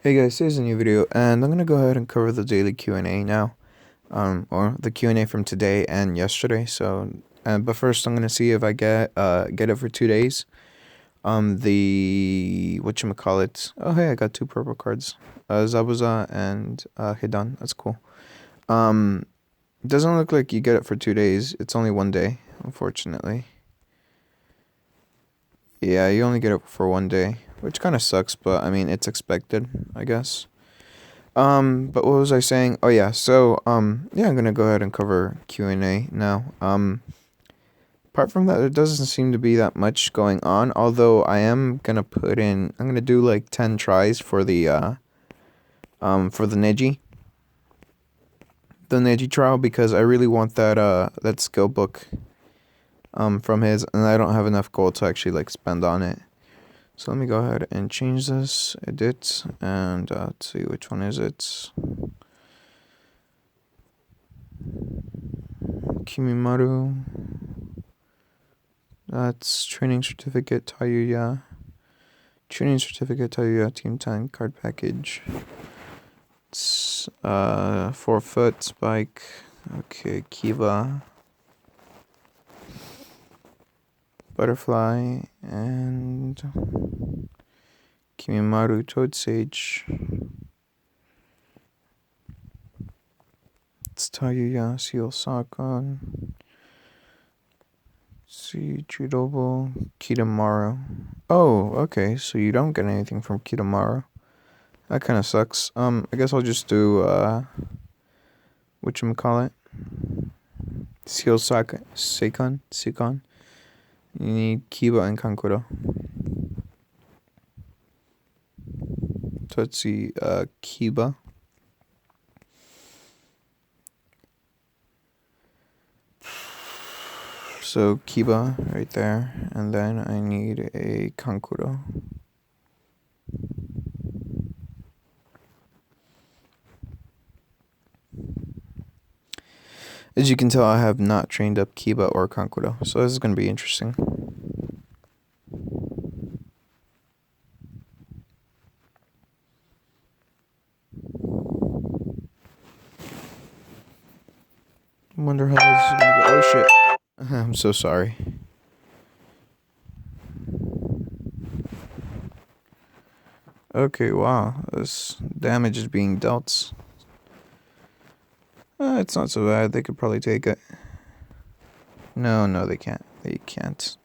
Hey guys, here's a new video, and I'm gonna go ahead and cover the daily Q&A now, or the Q&A from today and yesterday. But first, I'm gonna see if I get it for 2 days. The whatchamacallit. Oh hey, I got two purple cards, Zabuza and Hidan. That's cool. Um, it doesn't look like you get it for 2 days. It's only one day, unfortunately. Yeah, you only get it for one day, which kind of sucks, but I mean it's expected, I guess. But what was I saying? Oh yeah, yeah, I'm gonna go ahead and cover Q&A now. Apart from that, there doesn't seem to be that much going on, although I'm gonna do like 10 tries for the Neji trial, because I really want that skill book, from his, and I don't have enough gold to actually like spend on it. So let me go ahead and change this, edit, and let's see, which one is it? Kimimaru. That's training certificate, Tayuya. Training certificate, Tayuya, Team 10 card package. It's 4-foot spike. Okay, Kiva. Butterfly and Kimimaru Toad Sage. It's Tayuya, Seal Sakon. See, Chidobo, Kitamaru. Oh, okay, so you don't get anything from Kitamaru. That kind of sucks. I guess I'll just do, whatchamacallit? Seal Seikon. You need Kiba and Kankuro. So let's see, Kiba. So Kiba right there, and then I need a Kankuro. As you can tell, I have not trained up Kiba or Kankuro, so this is going to be interesting. I wonder how this is going to go. Oh shit. I'm so sorry. Okay, wow. This damage is being dealt. It's not so bad. They could probably take it. No, they can't. They can't.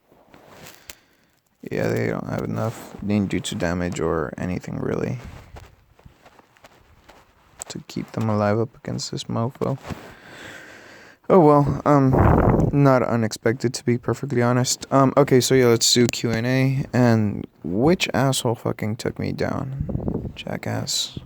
Yeah, they don't have enough ninjutsu damage or anything really to keep them alive up against this mofo. Oh well, not unexpected, to be perfectly honest. Okay, so yeah, let's do Q&A. And which asshole fucking took me down? Jackass.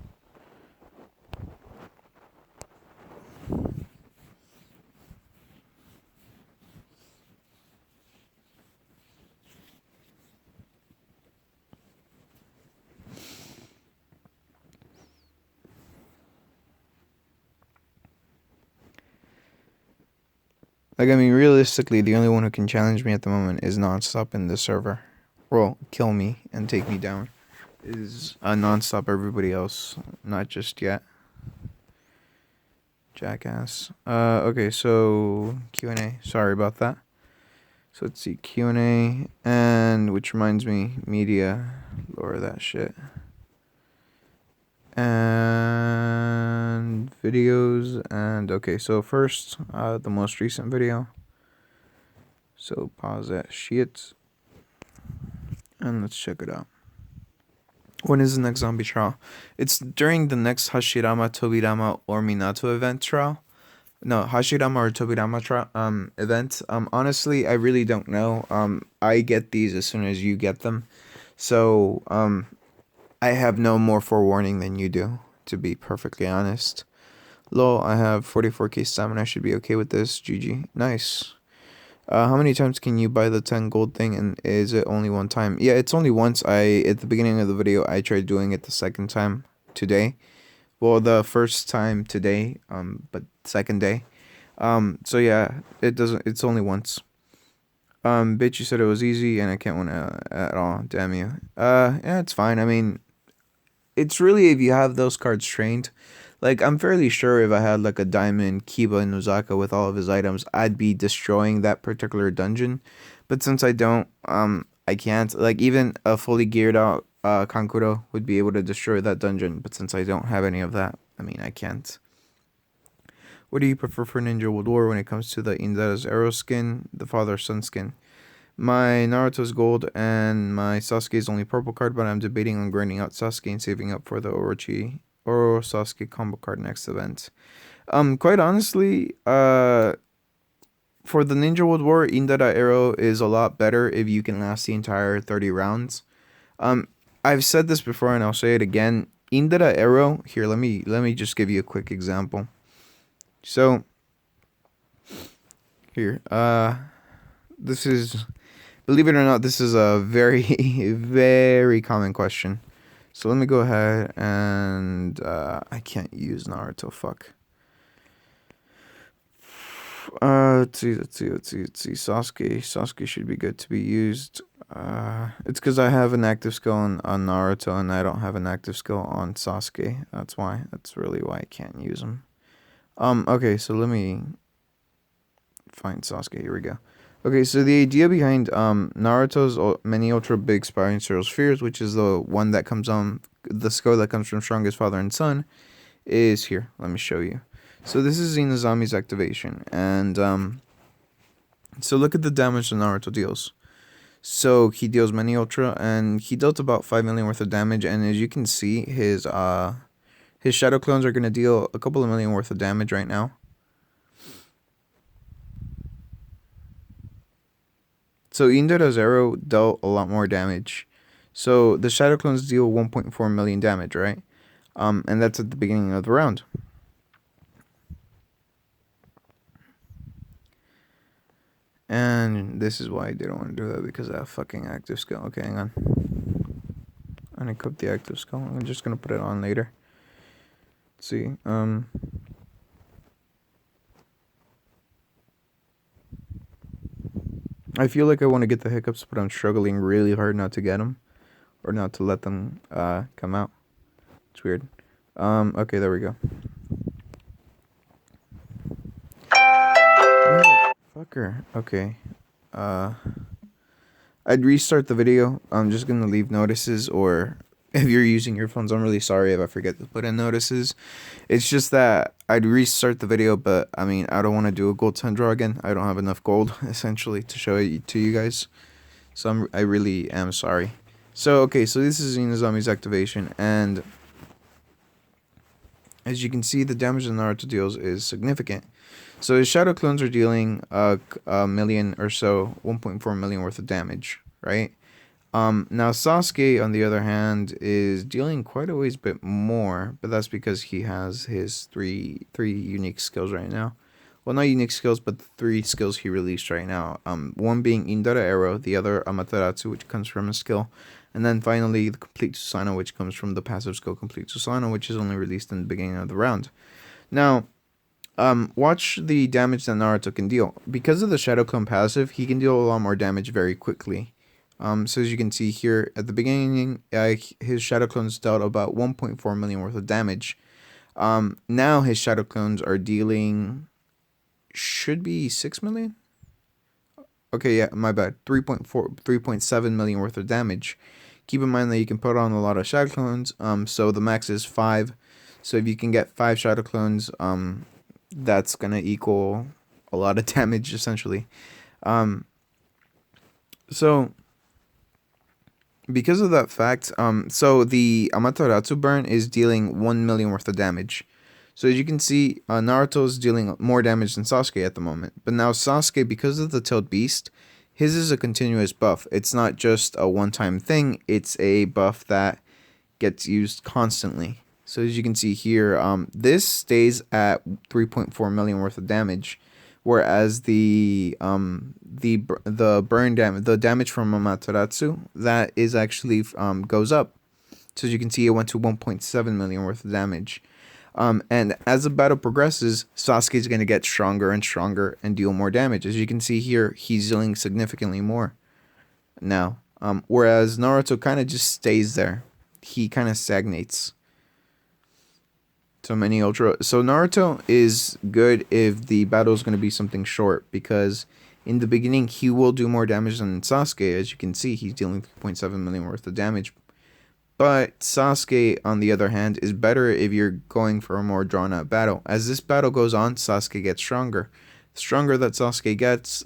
Like, I mean, realistically, the only one who can challenge me at the moment is Nonstop in the server. Well, kill me and take me down. Is Nonstop. Everybody else, not just yet. Jackass. Okay, so Q&A. Sorry about that. So let's see, Q&A, and which reminds me, media, lower that shit. And videos, and okay, so first, the most recent video. So pause that shit, and let's check it out. When is the next zombie trial? It's during the next Hashirama, Tobirama, or Minato event trial. No, Hashirama or Tobirama event. Honestly, I really don't know. I get these as soon as you get them. So, I have no more forewarning than you do, to be perfectly honest. Lol, I have 44k stamina. I should be okay with this. GG. Nice. How many times can you buy the 10 gold thing, and is it only one time? Yeah, it's only once. At the beginning of the video, I tried doing it the second time today. Well, the first time today, but second day. So yeah, it's only once. Bitch, you said it was easy, and I can't win at all. Damn you. Yeah, it's fine. I mean, it's really if you have those cards trained. Like, I'm fairly sure if I had like a diamond Kiba Nozaka with all of his items, I'd be destroying that particular dungeon. But since I don't, I can't. Like, even a fully geared out Kankuro would be able to destroy that dungeon. But since I don't have any of that, I mean, I can't. What do you prefer for Ninja World War when it comes to the Indara's arrow skin, the father-son skin? My Naruto's gold and my Sasuke's only purple card, but I'm debating on grinding out Sasuke and saving up for the Oro Sasuke combo card next event. Quite honestly, for the Ninja World War, Indara arrow is a lot better if you can last the entire 30 rounds. I've said this before and I'll say it again. Indara arrow, here, let me just give you a quick example. So here, this is, believe it or not, this is a very very common question. So let me go ahead and I can't use Naruto, fuck. Let's see. Sasuke should be good to be used. It's because I have an active skill on Naruto and I don't have an active skill on Sasuke. That's why. That's really why I can't use him. Okay, so let me find Sasuke. Here we go. Okay, so the idea behind Naruto's many ultra big Spiraling Serial Spheres, which is the one that comes on the skill that comes from Strongest Father and Son, is here. Let me show you. So this is Inazami's activation, and so look at the damage that Naruto deals. So he deals many ultra, and he dealt about 5 million worth of damage, and as you can see, his shadow clones are gonna deal a couple of million worth of damage right now. So Indara's arrow dealt a lot more damage. So the shadow clones deal 1.4 million damage, right? And that's at the beginning of the round. And this is why I didn't want to do that, because I have fucking active skill. Okay, hang on. Unequip the active skill. I'm just gonna put it on later. Let's see. I feel like I want to get the hiccups, but I'm struggling really hard not to get them, or not to let them come out. It's weird. Okay, there we go. Fucker. Okay. I'd restart the video. I'm just gonna leave notices, or if you're using your phones, I'm really sorry if I forget to put in notices. It's just that I'd restart the video, but I mean, I don't want to do a gold 10 draw again. I don't have enough gold, essentially, to show it to you guys. So I really am sorry. So, okay, so this is Inazami's activation, and as you can see, the damage that Naruto deals is significant. So his shadow clones are dealing a million or so, 1.4 million worth of damage, right? Now Sasuke, on the other hand, is dealing quite a ways bit more, but that's because he has his three unique skills right now. Well, not unique skills, but the 3 skills he released right now. One being Indara Arrow, the other Amaterasu, which comes from a skill, and then finally the Complete Susanoo, which comes from the passive skill Complete Susanoo, which is only released in the beginning of the round. Now, watch the damage that Naruto can deal. Because of the Shadow Clone passive, he can deal a lot more damage very quickly. So as you can see here, at the beginning, his Shadow Clones dealt about 1.4 million worth of damage. Now his Shadow Clones are dealing, should be 6 million? Okay, yeah, my bad. 3.7 million worth of damage. Keep in mind that you can put on a lot of Shadow Clones, so the max is 5. So if you can get 5 Shadow Clones, that's gonna equal a lot of damage, essentially. So because of that fact, so the Amaterasu burn is dealing 1 million worth of damage. So as you can see, Naruto's dealing more damage than Sasuke at the moment. But now Sasuke, because of the Tailed Beast, his is a continuous buff. It's not just a one-time thing. It's a buff that gets used constantly. So as you can see here, this stays at 3.4 million worth of damage, whereas the burn damage, the damage from Amaterasu, that is actually goes up. So as you can see, it went to 1.7 million worth of damage. And as the battle progresses, Sasuke is going to get stronger and stronger and deal more damage. As you can see here, he's dealing significantly more now. Whereas Naruto kind of just stays there. he kind of stagnates. So many ultra. So Naruto is good if the battle is going to be something short, because in the beginning he will do more damage than Sasuke. As you can see, he's dealing 3.7 million worth of damage. But Sasuke, on the other hand, is better if you're going for a more drawn out battle. As this battle goes on, Sasuke gets stronger. The stronger that Sasuke gets,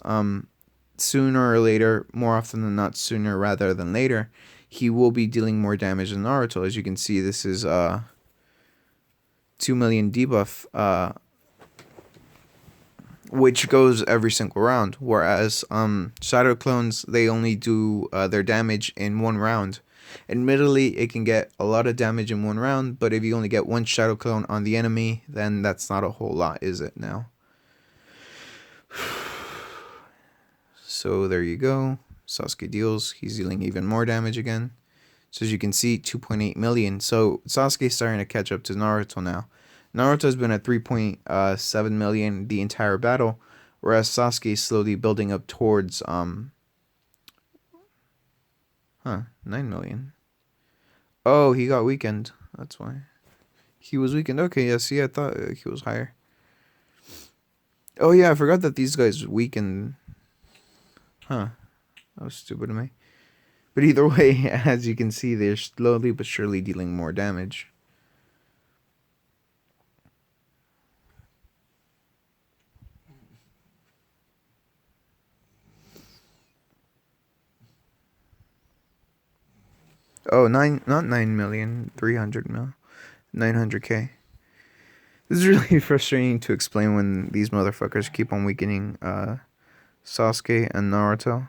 sooner or later, more often than not, sooner rather than later, he will be dealing more damage than Naruto. As you can see, this is 2 million debuff, which goes every single round. Whereas Shadow Clones, they only do their damage in one round. Admittedly, it can get a lot of damage in one round, but if you only get one Shadow Clone on the enemy, then that's not a whole lot, is it now? So there you go. Sasuke deals. He's dealing even more damage again. So as you can see, 2.8 million. So Sasuke's starting to catch up to Naruto now. Naruto's been at 3.7 million the entire battle, whereas Sasuke is slowly building up towards 9 million. Oh, he got weakened. That's why. He was weakened. Okay, yeah, see, I thought he was higher. Oh yeah, I forgot that these guys weakened. Huh. That was stupid of me. But either way, as you can see, they're slowly but surely dealing more damage. Oh, not 9 million, 300 mil, 900k. This is really frustrating to explain when these motherfuckers keep on weakening Sasuke and Naruto.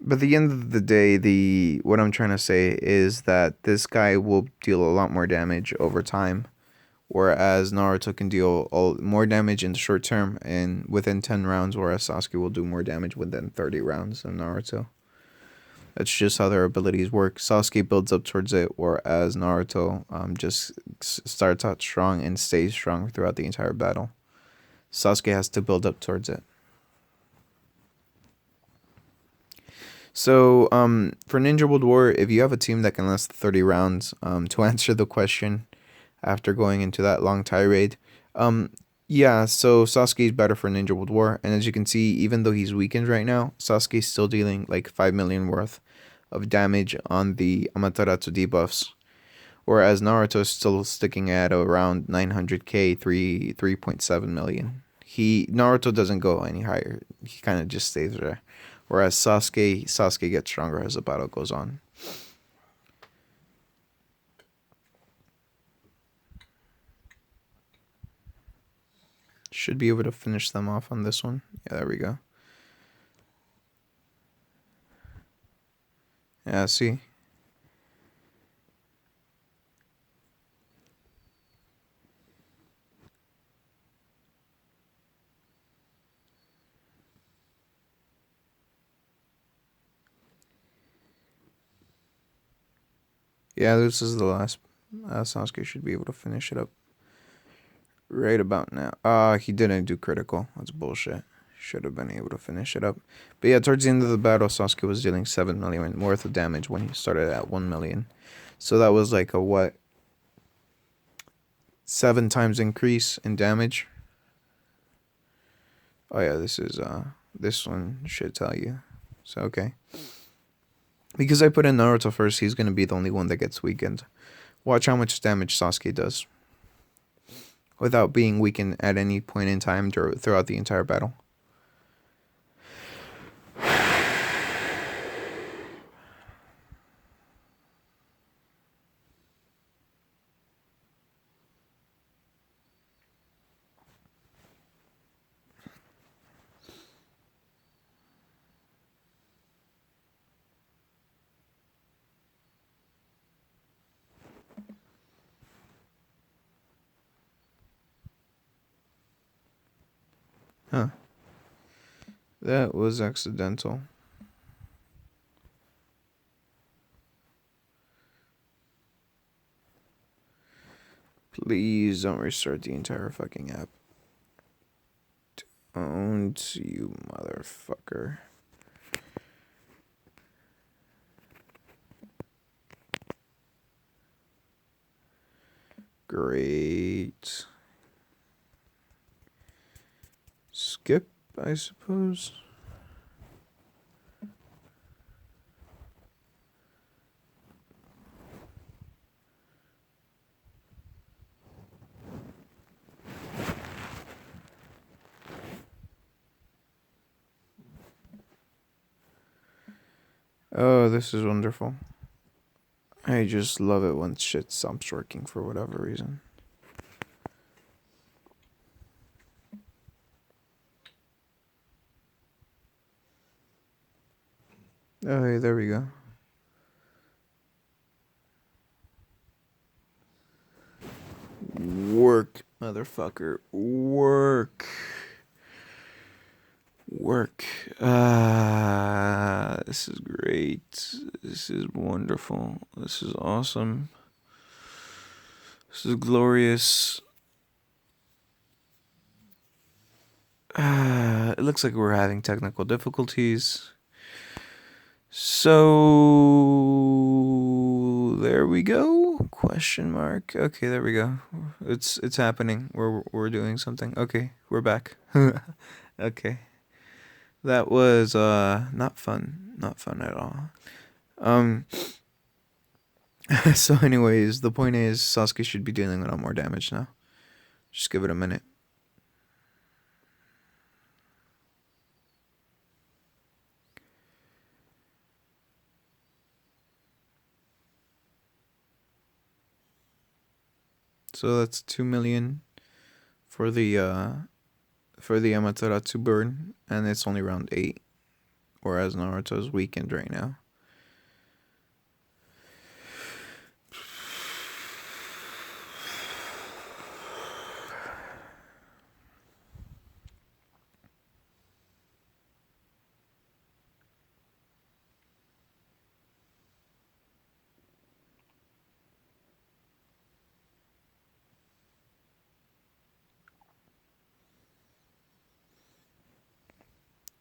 But at the end of the day, what I'm trying to say is that this guy will deal a lot more damage over time, whereas Naruto can deal more damage in the short term and within 10 rounds, whereas Sasuke will do more damage within 30 rounds than Naruto. That's just how their abilities work. Sasuke builds up towards it, whereas Naruto just starts out strong and stays strong throughout the entire battle. Sasuke has to build up towards it. So, for Ninja World War, if you have a team that can last 30 rounds, to answer the question after going into that long tirade, yeah, so Sasuke is better for Ninja World War, and as you can see, even though he's weakened right now, Sasuke is still dealing like 5 million worth of damage on the Amaterasu debuffs, whereas Naruto is still sticking at around 900k, 3.7 million. Naruto doesn't go any higher. He kind of just stays there. Whereas Sasuke gets stronger as the battle goes on. Should be able to finish them off on this one. Yeah, there we go. Yeah, see? Yeah, this is the last. Sasuke should be able to finish it up right about now. He didn't do critical. That's bullshit. Should have been able to finish it up. But yeah, towards the end of the battle, Sasuke was dealing 7 million worth of damage when he started at 1 million. So that was like a what? 7 times increase in damage. Oh yeah, this one should tell you. So okay. Because I put in Naruto first, he's gonna be the only one that gets weakened. Watch how much damage Sasuke does without being weakened at any point in time throughout the entire battle. Huh. That was accidental. Please don't restart the entire fucking app. Don't, you motherfucker. Great. Skip, I suppose. Oh, this is wonderful. I just love it when shit stops working for whatever reason. Oh, hey, there we go. Work, motherfucker. Work. Work. This is great. This is wonderful. This is awesome. This is glorious. It looks like we're having technical difficulties. So there we go. Question mark. Okay, there we go. It's happening. We're doing something. Okay, we're back. Okay. That was not fun. Not fun at all. So anyways, the point is Sasuke should be dealing a lot more damage now. Just give it a minute. So that's 2 million for the Amaterasu burn, and it's only round 8, whereas Naruto's weakened right now.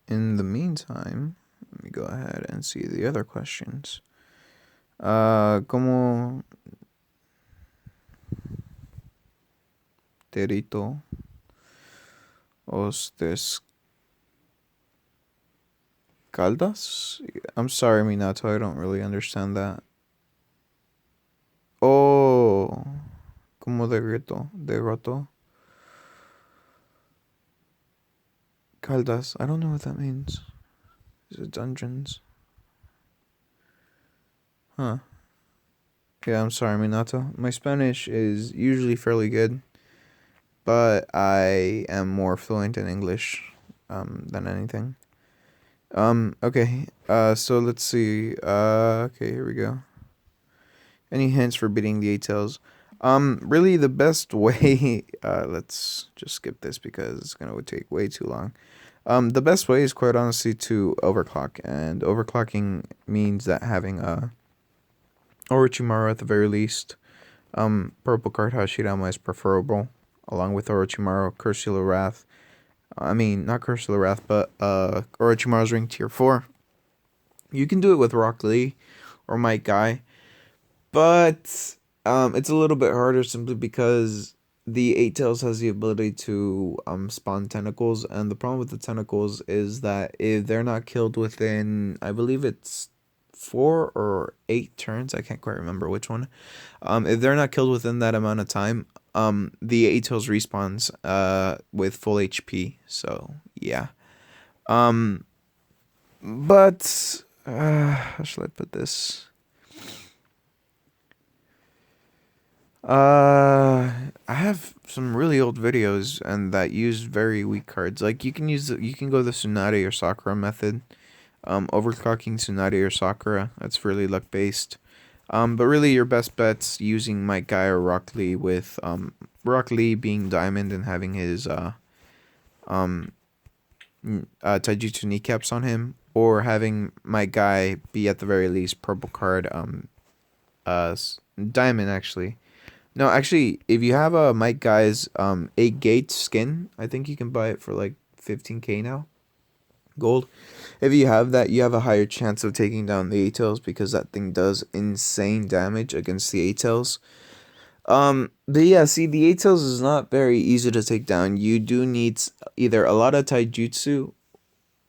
In the meantime, let me go ahead and see the other questions. ¿Cómo Terito Ostes Caldas? I'm sorry, Minato, I don't really understand that. Oh, ¿cómo derrotó Caldas? I don't know what that means. Is it dungeons? Huh. Yeah, I'm sorry, Minato. My Spanish is usually fairly good, but I am more fluent in English than anything. Okay. So let's see. Okay, here we go. Any hints for beating the 8 tails? Really the best way, let's just skip this because it's gonna take way too long. The best way is quite honestly to overclock, and overclocking means that having Orochimaru at the very least. Purple card Hashirama is preferable, along with Orochimaru, Curse of Wrath. I mean, not Curse of Wrath, but Orochimaru's ring tier 4. You can do it with Rock Lee or Might Guy, but it's a little bit harder simply because the 8 Tails has the ability to spawn tentacles, and the problem with the tentacles is that if they're not killed within, I believe it's 4 or 8 turns, I can't quite remember which one. If they're not killed within that amount of time, the 8 Tails respawns with full HP. So yeah. But how should I put this? I have some really old videos and that use very weak cards. Like you can go the Tsunade or Sakura method. Overclocking Tsunade or Sakura, that's really luck based. But really your best bet's using Might Guy or Rock Lee, with Rock Lee being diamond and having his Taijutsu kneecaps on him, or having Might Guy be at the very least purple card diamond actually. No, actually, if you have a Might Guy's 8 gate skin, I think you can buy it for like 15k now. Gold. If you have that, you have a higher chance of taking down the 8 Tails because that thing does insane damage against the 8 Tails. But yeah, see, the Eight Tails is not very easy to take down. You do need either a lot of taijutsu,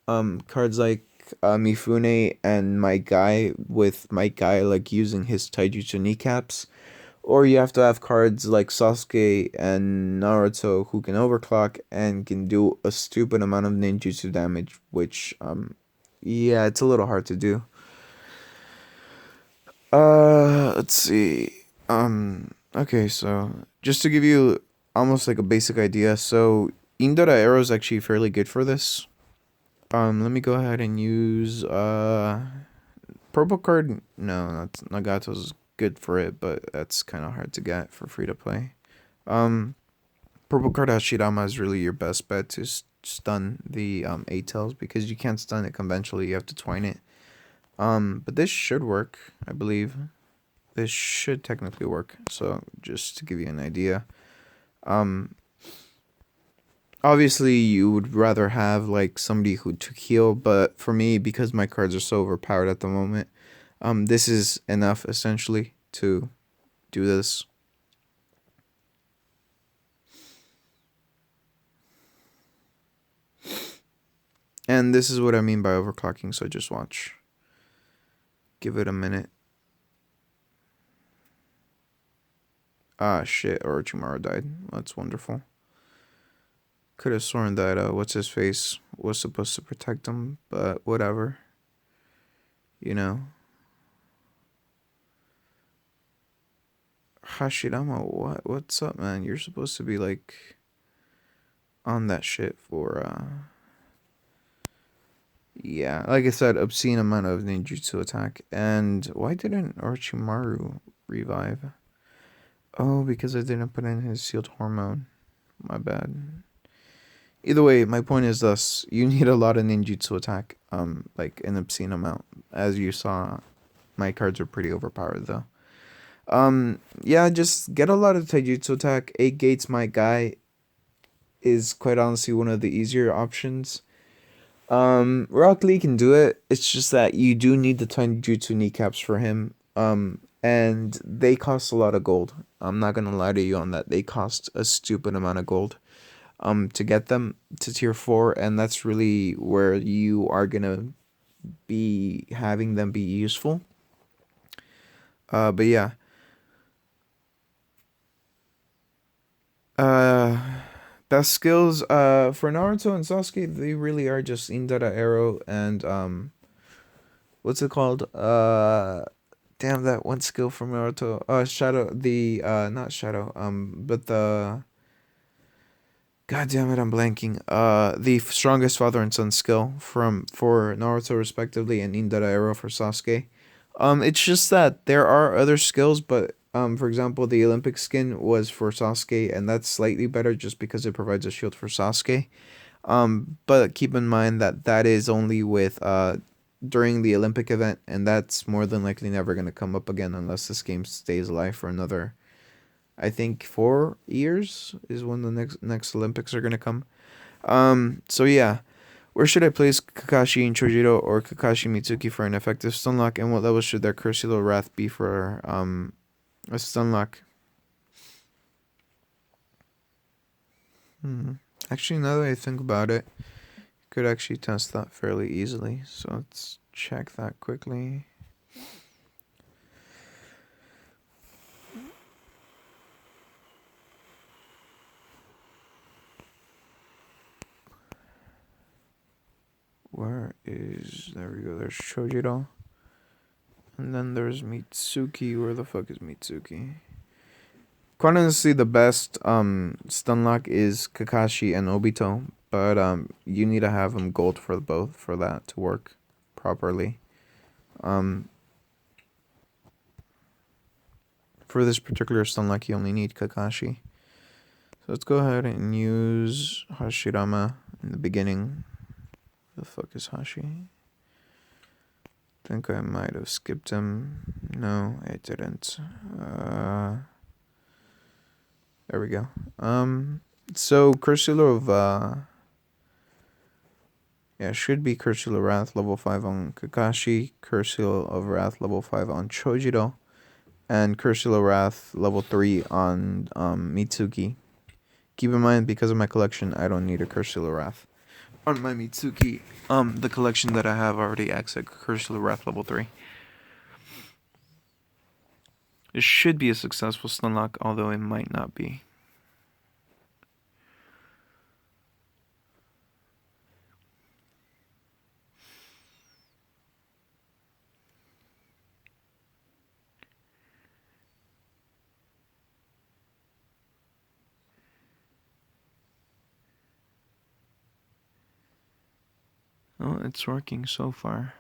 cards like Mifune and my guy, with my guy like using his taijutsu kneecaps, or you have to have cards like Sasuke and Naruto who can overclock and can do a stupid amount of ninjutsu damage, which yeah, it's a little hard to do. Let's see. Okay, so just to give you almost like a basic idea, so Indara Arrow is actually fairly good for this. Let me go ahead and use purple card. No, that's Nagato's good for it, but that's kind of hard to get for free to play. Um, purple card Hashirama is really your best bet to stun the Eight Tails, because you can't stun it conventionally. You have to twine it. But this should work, I believe. This should technically work. So just to give you an idea, um, obviously you would rather have like somebody who took heal, but for me, because my cards are so overpowered at the moment, this is enough essentially to do this. And this is what I mean by overclocking, so just watch. Give it a minute. Ah, shit, Orochimaru died. That's wonderful. Could have sworn that, what's his face was supposed to protect him, but whatever. You know. Hashirama, what? What's up, man? You're supposed to be, like, on that shit for, yeah, like I said, obscene amount of ninjutsu attack. And why didn't Orochimaru revive? Oh, because I didn't put in his sealed hormone. My bad. Either way, my point is thus: you need a lot of ninjutsu attack, like an obscene amount. As you saw, my cards are pretty overpowered though. Yeah, just get a lot of taijutsu attack. 8 gates, my guy, is quite honestly one of the easier options. Rock Lee can do it. It's just that you do need the taijutsu kneecaps for him. And they cost a lot of gold. I'm not gonna lie to you on that. They cost a stupid amount of gold to get them to tier 4, and that's really where you are gonna be having them be useful. But yeah. Uh Best skills for Naruto and Sasuke, they really are just Indara Arrow and what's it called? Damn, that one skill from Naruto. Shadow, the not Shadow, but the, God damn it, I'm blanking. The strongest father and son skill for Naruto respectively, and Indara Arrow for Sasuke. It's just that there are other skills, but for example, the Olympic skin was for Sasuke, and that's slightly better just because it provides a shield for Sasuke. But keep in mind that that is only with during the Olympic event, and that's more than likely never gonna come up again unless this game stays alive for another, I think, 4 years is when the next Olympics are gonna come. So yeah, where should I place Kakashi and Chojiro or Kakashi Mitsuki for an effective stunlock, and what level should their Cursulo Wrath be for a stunlock? Hmm. Actually, now that I think about it, you could actually test that fairly easily. So let's check that quickly. Where is, there we go, there's Chojiro. And then there's Mitsuki. Where the fuck is Mitsuki? Quite honestly, the best stun lock is Kakashi and Obito, but you need to have them gold for both for that to work properly. Um, for this particular stun lock, you only need Kakashi. So let's go ahead and use Hashirama in the beginning. The fuck is Hashi? Think I might have skipped him. No, I didn't. There we go. So Cursulo of yeah, should be Cursulo Wrath level 5 on Kakashi, Cursulo of Wrath level 5 on Chojiro, and Cursula Wrath level 3 on Mitsuki. Keep in mind, because of my collection, I don't need a Cursula Wrath on my Mitsuki. The collection that I have already acts at Cursula Wrath level 3. It should be a successful stunlock, although it might not be. Oh, it's working so far.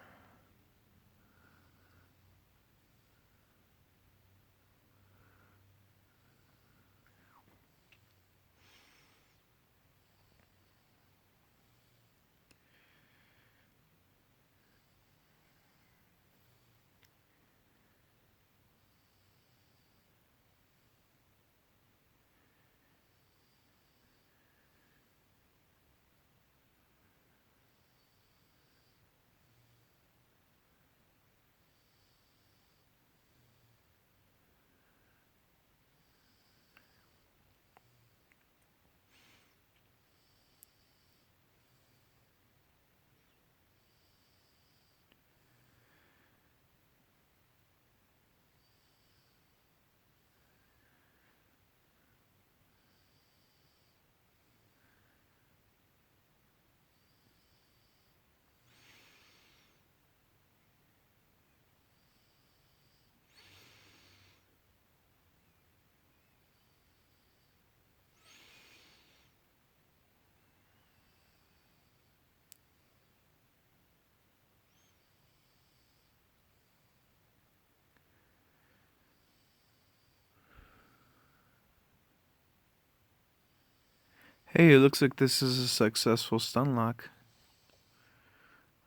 Hey, it looks like this is a successful stunlock.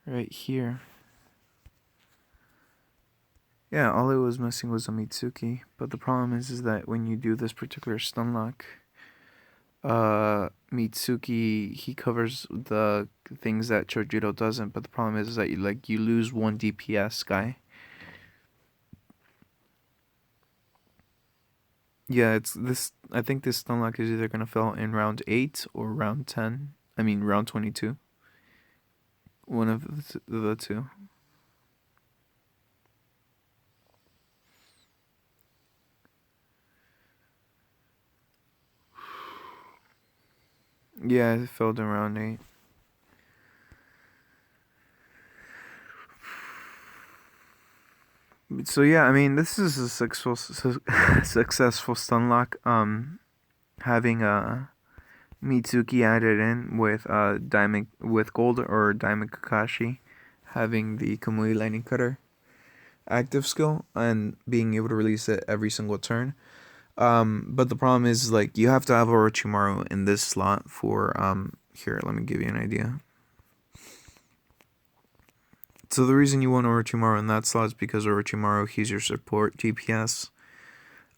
Right here. Yeah, all it was missing was a Mitsuki, but the problem is that when you do this particular stunlock, Mitsuki, he covers the things that Chojiro doesn't, but the problem is that you lose 1 DPS guy. Yeah, it's this. I think this stunlock is either gonna fail in round 8 or round 10. I mean round 22. One of the two. Yeah, it failed in round 8. So yeah, I mean, this is a successful stunlock. Having Mitsuki added in with Diamond with Gold or Diamond Kakashi, having the Kamui Lightning Cutter active skill and being able to release it every single turn. But the problem is like you have to have Orochimaru in this slot for here, let me give you an idea. So the reason you want Orochimaru in that slot is because Orochimaru, he's your support DPS.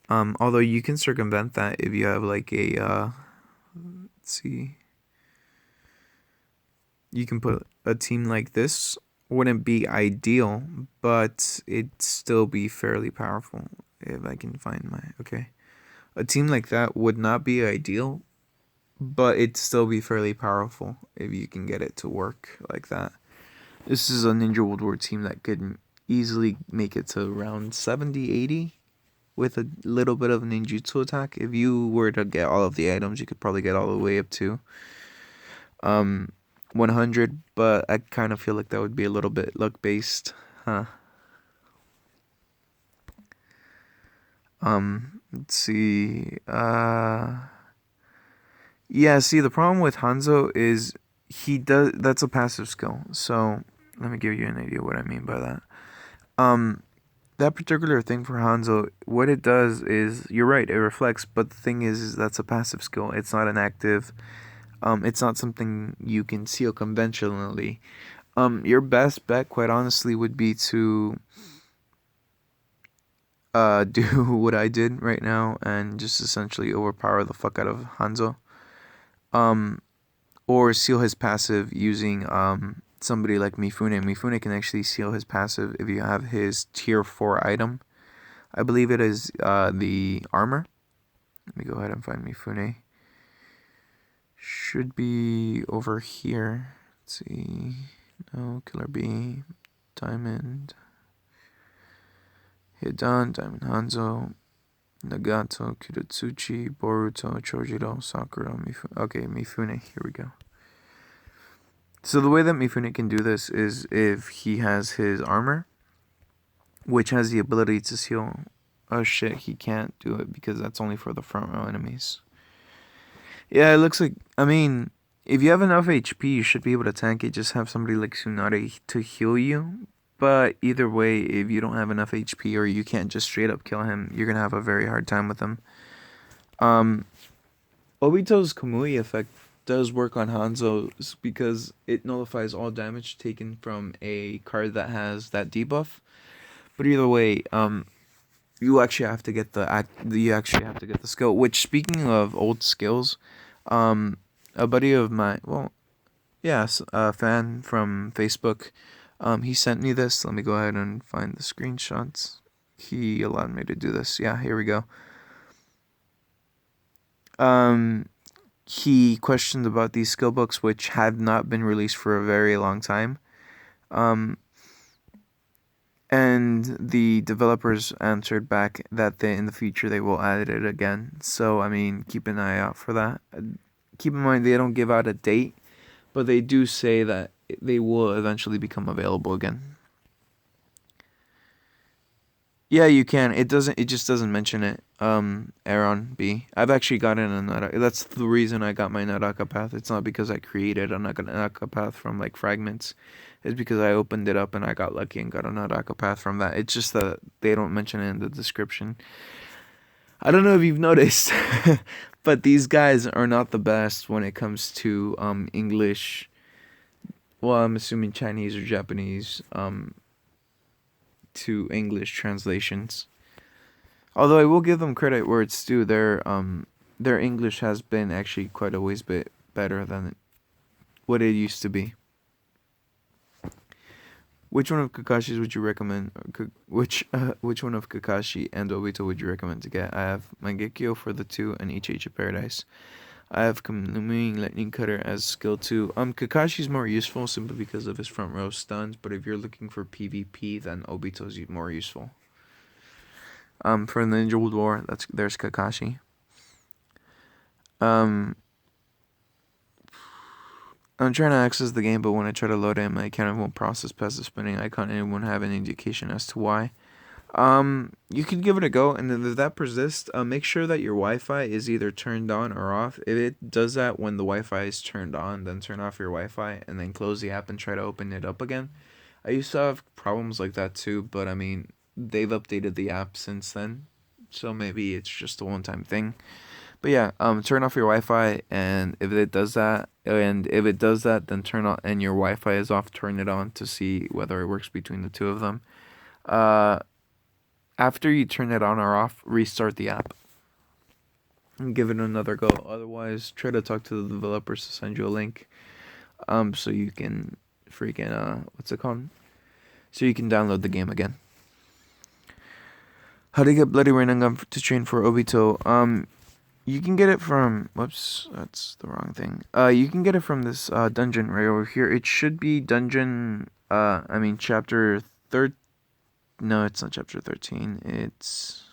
Although you can circumvent that if you have like a let's see. You can put a team like this. Wouldn't be ideal, but it'd still be fairly powerful if I can find my okay. A team like that would not be ideal, but it'd still be fairly powerful if you can get it to work like that. This is a Ninja World War team that could easily make it to around 70, 80 with a little bit of ninjutsu attack. If you were to get all of the items, you could probably get all the way up to 100, but I kind of feel like that would be a little bit luck based, huh? Let's see. Yeah, see, the problem with Hanzo is that's a passive skill. So, let me give you an idea what I mean by that. That particular thing for Hanzo, what it does is, you're right, it reflects, but the thing is that's a passive skill. It's not an active, it's not something you can seal conventionally. Your best bet, quite honestly, would be to do what I did right now and just essentially overpower the fuck out of Hanzo. Or seal his passive using somebody like Mifune. Mifune can actually seal his passive if you have his tier 4 item. I believe it is the armor. Let me go ahead and find Mifune. Should be over here. Let's see. No, Killer Bee, Diamond, Hidan, Diamond Hanzo, Nagato, Kudetsuchi, Boruto, Chojiro, Sakura, Mifune. Okay, Mifune. Here we go. So the way that Mifune can do this is if he has his armor, which has the ability to seal. Oh shit, he can't do it because that's only for the front row enemies. Yeah, it looks like, I mean, if you have enough HP, you should be able to tank it. Just have somebody like Tsunade to heal you. But either way, if you don't have enough HP or you can't just straight up kill him, you're going to have a very hard time with him. Obito's Kamui effect does work on Hanzo's because it nullifies all damage taken from a card that has that debuff. But either way, you actually have to get the skill. Which, speaking of old skills, a buddy of mine, yes, a fan from Facebook, he sent me this. Let me go ahead and find the screenshots. He allowed me to do this. Yeah, here we go. He questioned about these skill books, which have not been released for a very long time. And the developers answered back that in the future they will add it again. So, I mean, keep an eye out for that. Keep in mind they don't give out a date, but they do say that they will eventually become available again. Yeah, you can. It just doesn't mention it. Aaron B. I've actually gotten a Naraka. That's the reason I got my Naraka path. It's not because I created a Naraka path from like fragments. It's because I opened it up and I got lucky and got a Naraka path from that. It's just that they don't mention it in the description. I don't know if you've noticed, but these guys are not the best when it comes to English. Well, I'm assuming Chinese or Japanese to English translations. Although I will give them credit where it's due, their English has been actually quite a ways bit better than what it used to be. Which one of Kakashi's would you recommend? Which one of Kakashi and Obito would you recommend to get? I have Mangekyo for the 2 and Ichi of Paradise. I have Kamui Lightning Cutter as skill 2. Kakashi's more useful simply because of his front row stuns, but if you're looking for PvP, then Obito's more useful. For the Ninja World War, there's Kakashi. I'm trying to access the game, but when I try to load it, my account won't process past the spinning icon, and it won't have any indication as to why. You can give it a go, and if that persists, make sure that your Wi-Fi is either turned on or off. If it does that when the Wi-Fi is turned on, then turn off your Wi-Fi and then close the app and try to open it up again. I used to have problems like that too, but I mean, they've updated the app since then, so maybe it's just a one-time thing. But yeah, turn off your Wi-Fi, and if it does that, then turn on, and your Wi-Fi is off, turn it on to see whether it works between the two of them. After you turn it on or off, restart the app and give it another go. Otherwise, try to talk to the developers to send you a link, so you can freaking what's it called? So you can download the game again. How to get Bloody Rinnegan to train for Obito? You can get it from, whoops, that's the wrong thing. You can get it from this dungeon right over here. It should be dungeon, chapter 13. No, it's not chapter 13. It's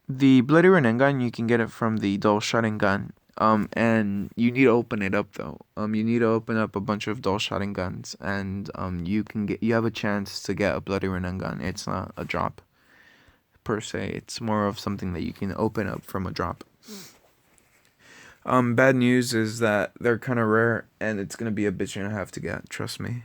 the Bloody Rinnegan. You can get it from the Dull Sharingan. And you need to open it up though. You need to open up a bunch of Dull Sharingans, and you have a chance to get a Bloody Rinnegan. It's not a drop per se. It's more of something that you can open up from a drop. Bad news is that they're kind of rare, and it's gonna be a bitch and a half to get. Trust me.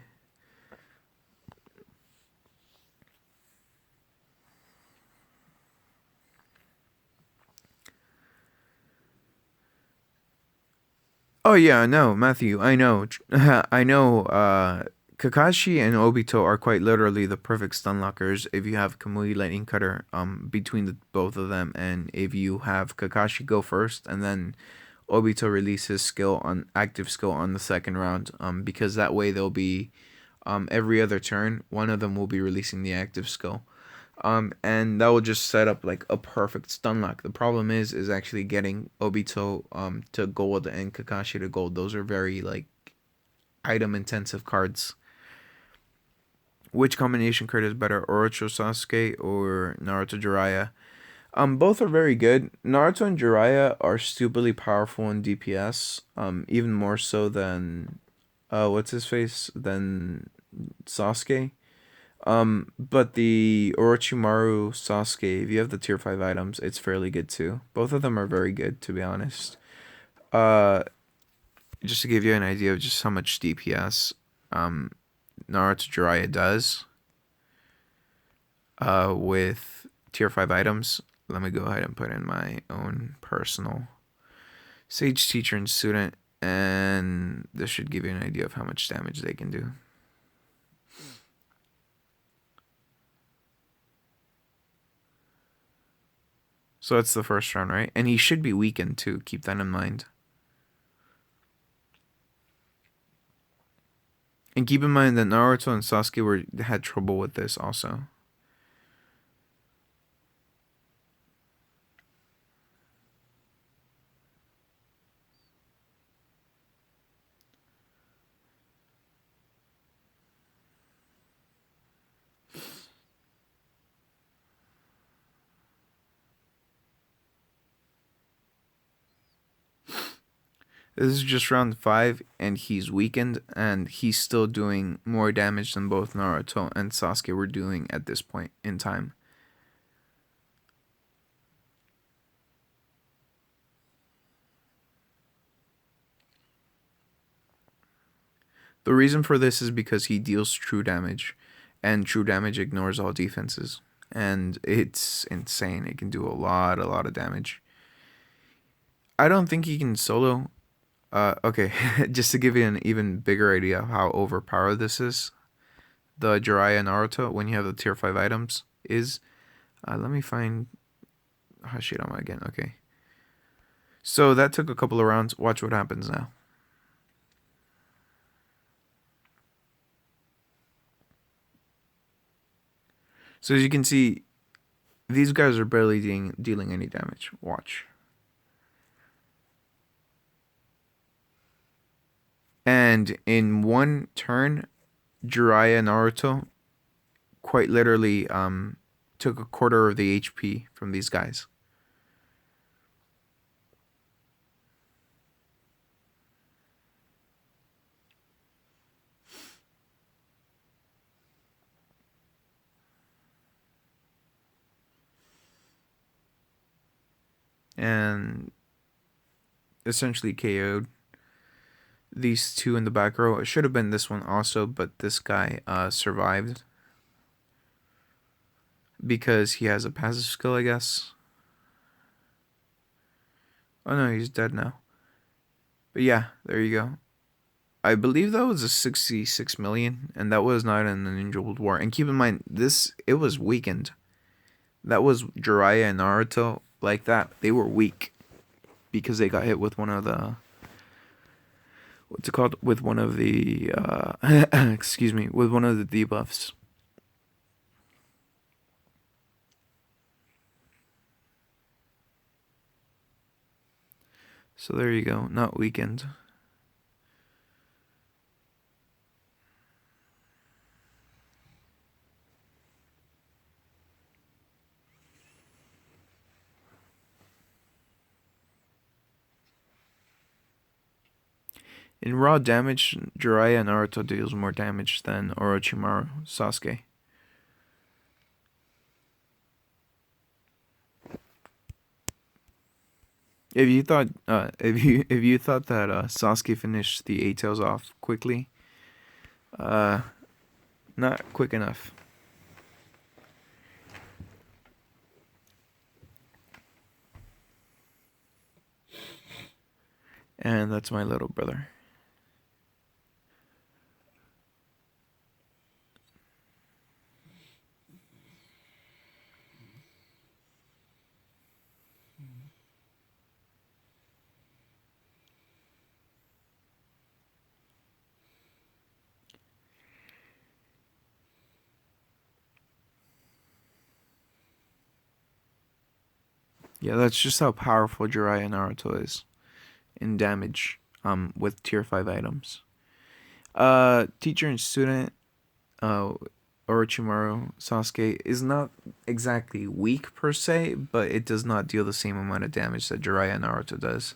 Oh yeah, no, Matthew. I know. I know. Kakashi and Obito are quite literally the perfect stun lockers if you have Kamui Lightning Cutter between the both of them, and if you have Kakashi go first and then Obito release his active skill on the second round, because that way they'll be every other turn, one of them will be releasing the active skill. And that will just set up like a perfect stun lock. The problem is actually getting Obito to gold and Kakashi to gold. Those are very like item intensive cards. Which combination card is better, Orochi Sasuke or Naruto Jiraiya? Both are very good. Naruto and Jiraiya are stupidly powerful in DPS. Even more so than what's his face? Than Sasuke. But the Orochimaru Sasuke, if you have the tier 5 items, it's fairly good too. Both of them are very good, to be honest. Uh, just to give you an idea of just how much DPS Naruto Jiraiya does with tier 5 items. Let me go ahead and put in my own personal Sage teacher and student, and this should give you an idea of how much damage they can do. So that's the first round, right? And he should be weakened too. Keep that in mind. And keep in mind that Naruto and Sasuke had trouble with this also. This is just round 5, and he's weakened, and he's still doing more damage than both Naruto and Sasuke were doing at this point in time. The reason for this is because he deals true damage, and true damage ignores all defenses. And it's insane. It can do a lot of damage. I don't think he can solo. Okay, just to give you an even bigger idea of how overpowered this is, the Jiraiya Naruto, when you have the tier 5 items, is... let me find Hashirama again. Okay. So that took a couple of rounds. Watch what happens now. So as you can see, these guys are barely dealing any damage. Watch. And in one turn, Jiraiya Naruto quite literally took a quarter of the HP from these guys. And essentially KO'd these two in the back row. It should have been this one also, but this guy survived because he has a passive skill, I guess. Oh no, he's dead now. But yeah, there you go. I believe that was a 66 million, and that was not in the Ninja World War. And keep in mind, it was weakened. That was Jiraiya and Naruto like that. They were weak because they got hit with one of the... What's it called? With one of the... excuse me. With one of the debuffs. So there you go. Not weakened. In raw damage, Jiraiya Naruto deals more damage than Orochimaru Sasuke. If you thought if you thought that Sasuke finished the 8 Tails off quickly, not quick enough. And that's my little brother. Yeah, that's just how powerful Jiraiya Naruto is in damage with tier 5 items. Teacher and student uh Orochimaru Sasuke is not exactly weak per se, but it does not deal the same amount of damage that Jiraiya Naruto does.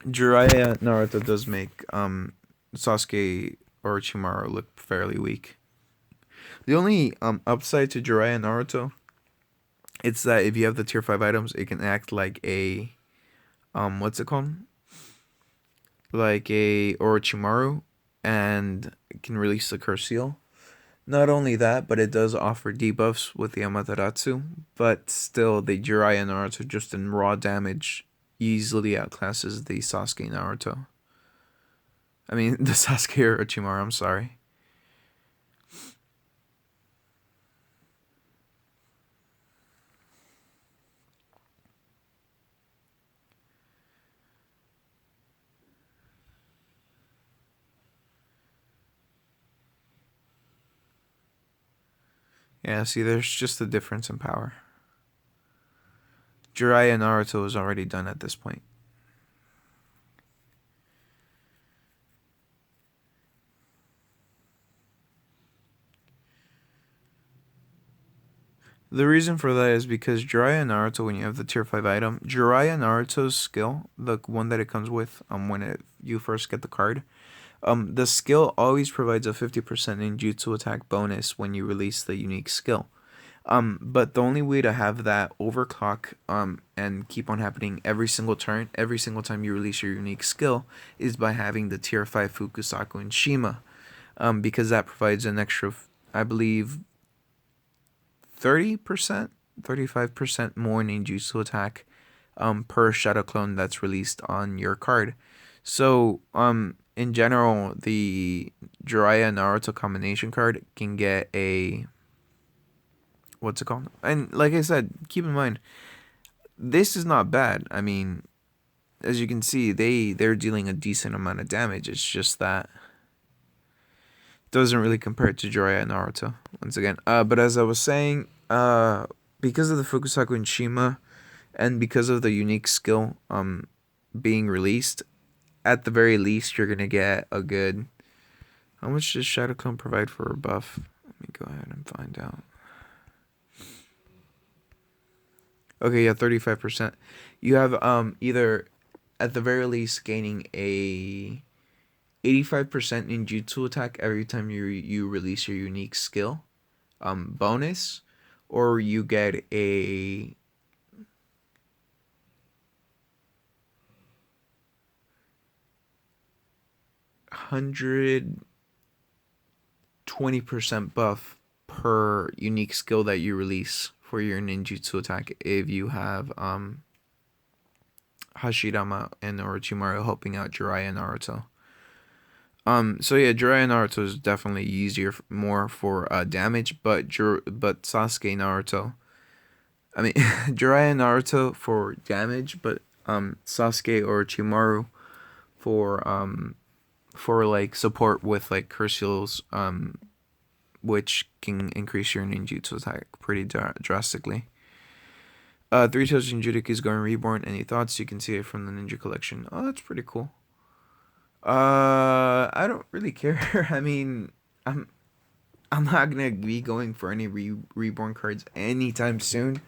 Jiraiya Naruto does make Sasuke Orochimaru look fairly weak. The only upside to Jiraiya Naruto, it's that if you have the tier 5 items, it can act like a what's it called? Like a Orochimaru, and it can release the curse seal. Not only that, but it does offer debuffs with the Amaterasu, but still the Jiraiya Naruto just in raw damage easily outclasses the Sasuke Naruto. I mean, the Sasuke Orochimaru, I'm sorry. Yeah, see, there's just a difference in power. Jiraiya Naruto is already done at this point. The reason for that is because Jiraiya Naruto, when you have the tier 5 item, Jiraiya Naruto's skill, the one that it comes with when you first get the card, the skill always provides a 50% ninjutsu attack bonus when you release the unique skill. But the only way to have that overclock and keep on happening every single turn, every single time you release your unique skill, is by having the tier 5 Fukusaku and Shima. Because that provides an extra, I believe, 30%, 35% more ninjutsu attack per shadow clone that's released on your card. So, in general, the Jiraiya Naruto combination card can get a what's it called? And like I said, keep in mind, this is not bad. I mean, as you can see, they're dealing a decent amount of damage. It's just that doesn't really compare to Jiraiya Naruto once again. But as I was saying, because of the Fukusaku and Shima, and because of the unique skill being released, at the very least you're gonna get a good. How much does Shadow Clone provide for a buff? Let me go ahead and find out. Okay, yeah, 35%. You have either at the very least gaining a 85% ninjutsu attack every time you release your unique skill bonus, or you get a 120% buff per unique skill that you release for your ninjutsu attack if you have Hashirama and Orochimaru helping out Jiraiya Naruto. So yeah, Jiraiya Naruto is definitely easier, more for damage, but Sasuke Naruto, I mean Jiraiya Naruto for damage, but Sasuke or Orochimaru for like support with like curse heals, which can increase your ninjutsu attack pretty drastically. Three Toes Jinchuriki is going reborn. Any thoughts? You can see it from the Ninja Collection. Oh, that's pretty cool. I don't really care. I mean, I'm not gonna be going for any reborn cards anytime soon.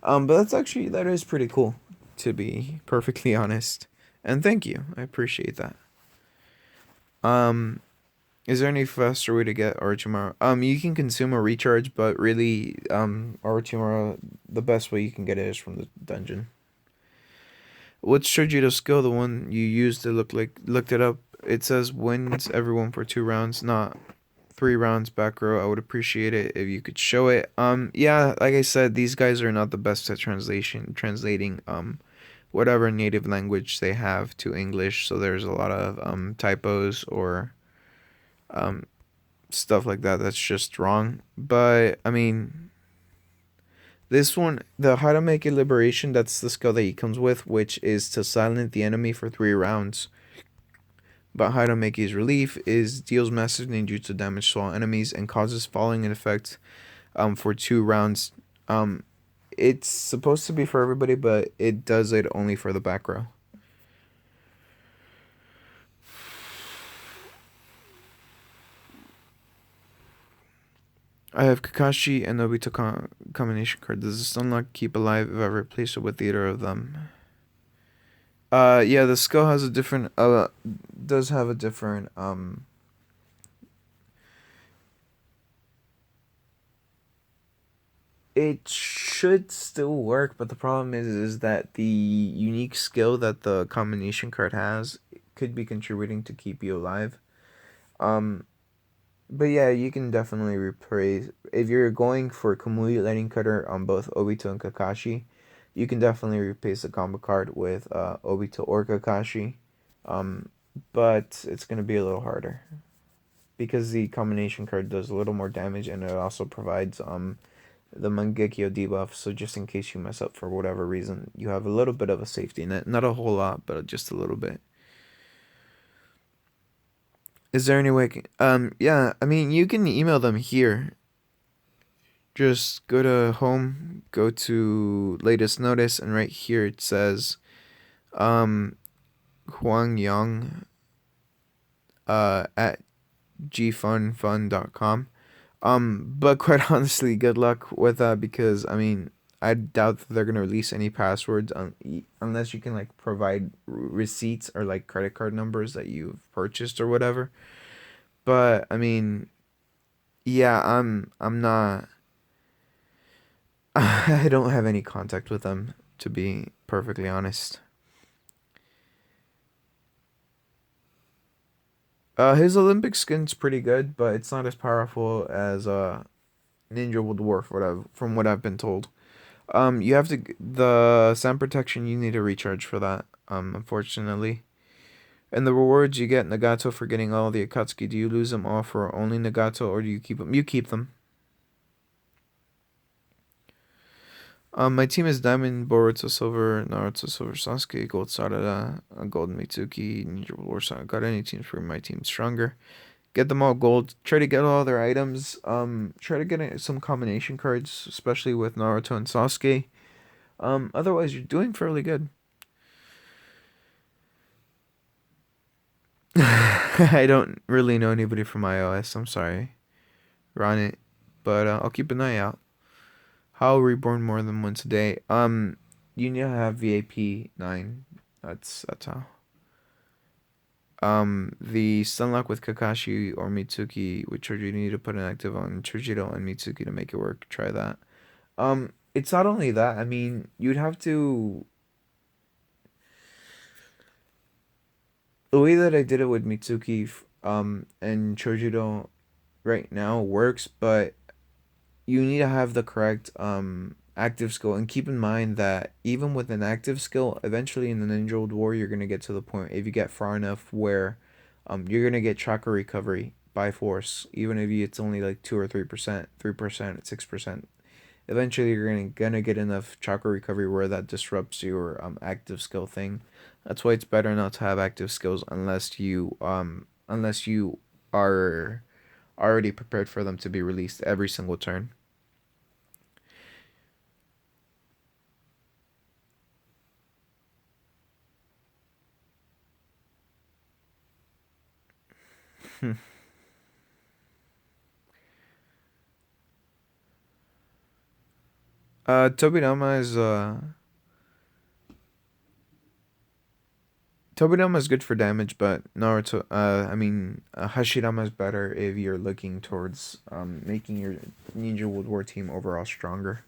But that is pretty cool, to be perfectly honest. And thank you. I appreciate that. Um, is there any faster way to get Orochimaru? You can consume a recharge, but really, Orochimaru, the best way you can get it is from the dungeon. What's Shojito's skill? The one you used to looked it up. It says wins everyone for 2 rounds, not 3 rounds. Back row. I would appreciate it if you could show it. Yeah, like I said, these guys are not the best at translating whatever native language they have to English. So there's a lot of typos or stuff like that that's just wrong. But I mean, this one, the How to Make a Liberation, that's the skill that he comes with, which is to silence the enemy for 3 rounds. But How to Make his Relief is deals massive ninjutsu damage to all enemies and causes falling in effect for 2 rounds. it's supposed to be for everybody, but it does it only for the back row. I have Kakashi and Obito combination card. Does this unlock keep alive if I replace it with either of them? Yeah, the skill has a different, does have a different, it should still work, but the problem is that the unique skill that the combination card has could be contributing to keep you alive. But yeah, you can definitely replace if you're going for Kamui Lightning Cutter on both Obito and Kakashi. You can definitely replace the combo card with Obito or Kakashi, um, but it's gonna be a little harder because the combination card does a little more damage and it also provides the Mangekyo debuff. So just in case you mess up for whatever reason, you have a little bit of a safety net. Not a whole lot, but just a little bit. Is there any way? Yeah. I mean, you can email them here. Just go to home, go to latest notice, and right here it says, Huang Yang, at gfunfun.com. But quite honestly, good luck with that because I mean, I doubt that they're gonna release any passwords unless you can like provide receipts or like credit card numbers that you've purchased or whatever. But I mean, yeah, I'm not. I don't have any contact with them to be perfectly honest. His Olympic skin's pretty good, but it's not as powerful as Ninja World Dwarf. From what I've been told. You have to the sun protection. You need to recharge for that. Unfortunately, and the rewards you get Nagato for getting all the Akatsuki. Do you lose them all for only Nagato, or do you keep them? You keep them. My team is Diamond, Boruto Silver, Naruto Silver, Sasuke, Gold Sarada, Golden Mitsuki, Ninja War Saga. Got any teams for my team stronger? Get them all gold. Try to get all their items. Try to get some combination cards, especially with Naruto and Sasuke. Otherwise, you're doing fairly good. I don't really know anybody from iOS. I'm sorry, Run it, but I'll keep an eye out. How reborn more than once a day? You need to have VAP 9. That's how. The Sunlock with Kakashi or Mitsuki, which you need to put an active on Chujiro and Mitsuki to make it work. Try that. It's not only that. I mean, you'd have to. The way that I did it with Mitsuki, and Chojiro right now works, but you need to have the correct active skill, and keep in mind that even with an active skill, eventually in the Ninja World War you're gonna get to the point if you get far enough where you're gonna get chakra recovery by force, even if it's only like 2 or 3%, 3%, 6%. Eventually you're gonna get enough chakra recovery where that disrupts your active skill thing. That's why it's better not to have active skills unless you are already prepared for them to be released every single turn. Tobirama is Tobirama is good for damage, but Hashirama is better if you're looking towards making your Ninja World War team overall stronger.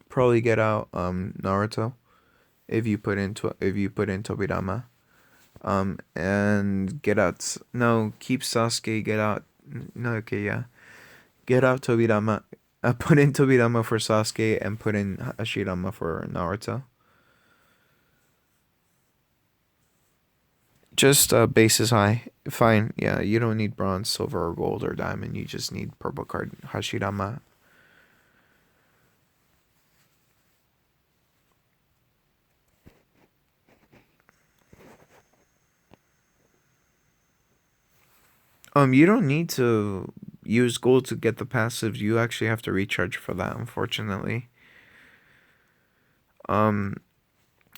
Probably get out Naruto if you put in Tobirama. And get out. No, keep Sasuke. Get out. No, okay, yeah. Get out Tobirama. Put in Tobirama for Sasuke and put in Hashirama for Naruto. Just base is high. Fine. Yeah, you don't need bronze, silver, or gold, or diamond. You just need purple card Hashirama. You don't need to use gold to get the passives. You actually have to recharge for that, unfortunately. Um,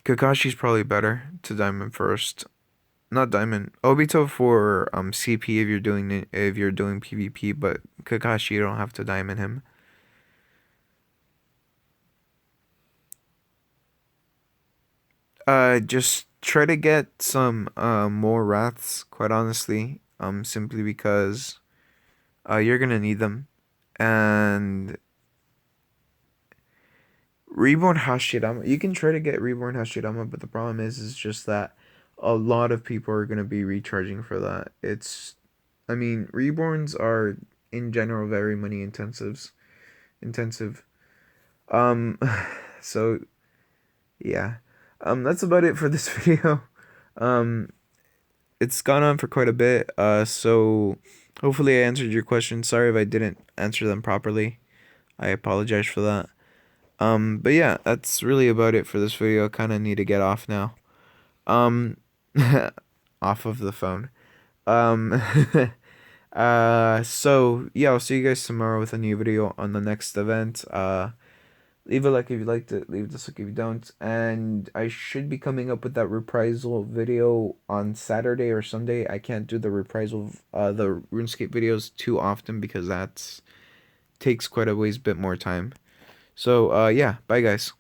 Kakashi's probably better to diamond first. Not diamond. Obito for CP if you're doing PvP, but Kakashi you don't have to diamond him. Just try to get some more wraths, quite honestly. Simply because you're gonna need them. And Reborn Hashirama, you can try to get Reborn Hashirama, but the problem is just that a lot of people are gonna be recharging for that. I mean, Reborns are in general very money intensive. Um, so yeah, that's about it for this video. Um, it's gone on for quite a bit. So hopefully I answered your question. Sorry if I didn't answer them properly. I apologize for that. But yeah, that's really about it for this video. I kind of need to get off now. Um, off of the phone. Um, so yeah, I'll see you guys tomorrow with a new video on the next event. Leave a like if you liked it, leave a dislike if you don't, and I should be coming up with that reprisal video on Saturday or Sunday. I can't do the reprisal, the RuneScape videos too often because that takes quite a ways bit more time. So, yeah, bye guys.